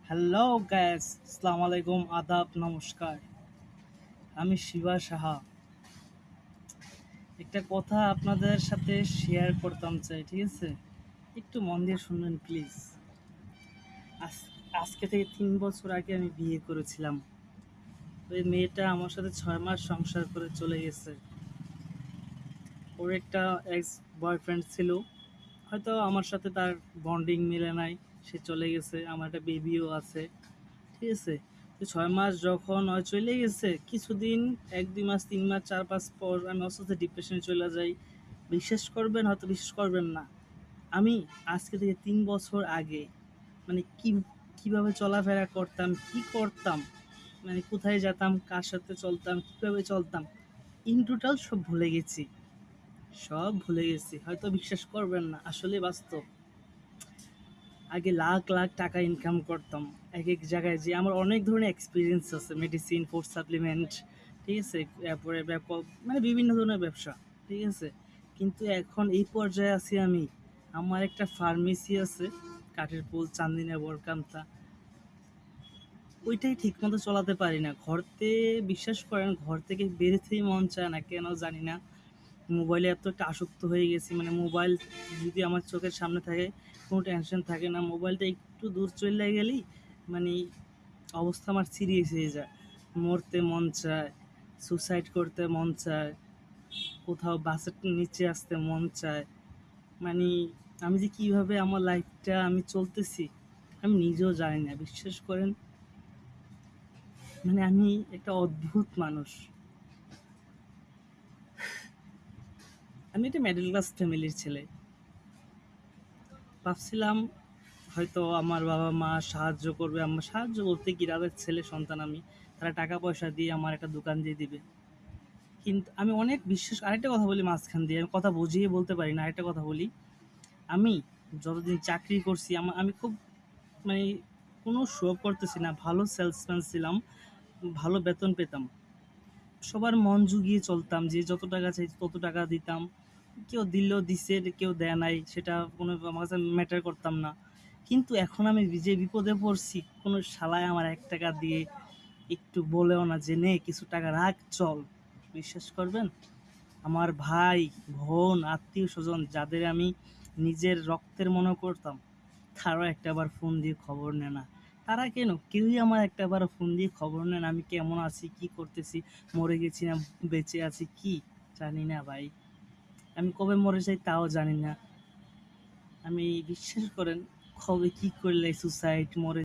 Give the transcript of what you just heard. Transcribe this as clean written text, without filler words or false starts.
Hello gas, আসসালামু আলাইকুম, আদাব, নমস্কার। আমি শিবা সাহা। একটা কথা আপনাদের সাথে শেয়ার করতাম চাই, ঠিক আছে? একটু মন দিয়ে শুনবেন প্লিজ। আজকে থেকে 3 বছর আগে আমি বিয়ে করেছিলাম। ওই মেয়েটা আমার সাথে 6 মাস সংসার করে চলে গেছে। ওর একটা এক্স বয়ফ্রেন্ড ছিল, হয়তো আমার সাথে তার বন্ডিং মিলে নাই, সে চলে গেছে। আমার একটা বেবিও আছে, ঠিক আছে? তো 6 মাস যখন হয় চলে গেছে, কিছুদিন 1-2 মাস 3 মাস 4-5 পর আমি অসুস্থ ডিপ্রেশনে চলে যাই। বিশ্বাস করবেন, হয়তো বিশ্বাস করবেন না, আমি আজকে থেকে 3 বছর আগে মানে কিভাবে চলাফেরা করতাম, কি করতাম, মানে কোথায় যেতাম, কার সাথে চলতাম, কিভাবে চলতাম, ইন টোটাল সব ভুলে গেছি। সব ভুলে গেছি, হয়তো বিশ্বাস করবেন না, আসলে বাস্তব। আগে লাখ লাখ টাকা ইনকাম করতাম এক এক জায়গায়, যে আমার অনেক ধরনের এক্সপিরিয়েন্স আছে, মেডিসিন, ফুড সাপ্লিমেন্ট, ঠিক আছে, তারপরে মানে বিভিন্ন ধরনের ব্যবসা, ঠিক আছে। কিন্তু এখন এই পর্যায়ে আছি আমি, আমার একটা ফার্মেসি আছে, কাঠের পুল, চান্দিনা, বরকান্তা, ওইটাই ঠিক মতো চালাতে পারি না। বিশ্বাস করেন, ঘর থেকে বেরোতেই মন চায় না, কেন জানি না। মোবাইলে এত একটা আসক্ত হয়ে গেছি, মানে মোবাইল যদি আমার চোখের সামনে থাকে, কোনো টেনশন থাকে না। মোবাইলটা একটু দূর চলে গেলেই মানে অবস্থা আমার সিরিয়াস হয়ে যায়। মরতে মন চায়, সুসাইড করতে মন চায়, কোথাও বাসের নিচে আসতে মন চায়। মানে আমি যে কীভাবে আমার লাইফটা আমি চলতেছি, আমি নিজেও জানি না, বিশ্বাস করেন। মানে আমি একটা অদ্ভুত মানুষ। আমি একটা মিডল ক্লাস ফ্যামিলির ছেলে। ভাবছিলাম হয়তো আমার বাবা মা সাহায্য করবে, আমার সাহায্য বলতে গ্রামের ছেলে সন্তান আমি, তারা টাকা পয়সা দিয়ে আমার একটা দোকান দিয়ে দিবে। কিন্তু আমি অনেক বিশ্বাস, আরেকটা কথা বলি মাঝখান দিয়ে, আমি কথা বুঝিয়ে বলতে পারি না, আরেকটা কথা বলি। আমি যতদিন চাকরি করছি, আমি খুব মানে কোনো শো করতেছি না, ভালো সেলসম্যান ছিলাম, ভালো বেতন পেতাম, সবার মন জুগিয়ে চলতাম, যে যত টাকা চাই তত টাকা দিতাম। কেউ দিলেও দিছে, কেউ দেয় নাই, সেটা কোনো আমার কাছে ম্যাটার করতাম না। কিন্তু এখন আমি যে বিপদে পড়ছি, কোনো শালায় আমার 1 টাকা দিয়ে একটু বলেও না যে নে কিছু টাকা রাখ, চল। বিশ্বাস করবেন, আমার ভাই, বোন, আত্মীয় স্বজন যাদের আমি নিজের রক্তের মনে করতাম, তারাও একটাবার ফোন দিয়ে খবর নেয় না। তারা কেন, কেউই আমার একটাবার ফোন দিয়ে খবর নেন আমি কেমন আছি, কি করতেছি, মরে গেছি না বেঁচে আছি, কি জানি না ভাই। আমি কবে মরে যাই তাও জানি না। আমি বিশ্বাস করেন, কবে কি করলে সুসাইড, মরে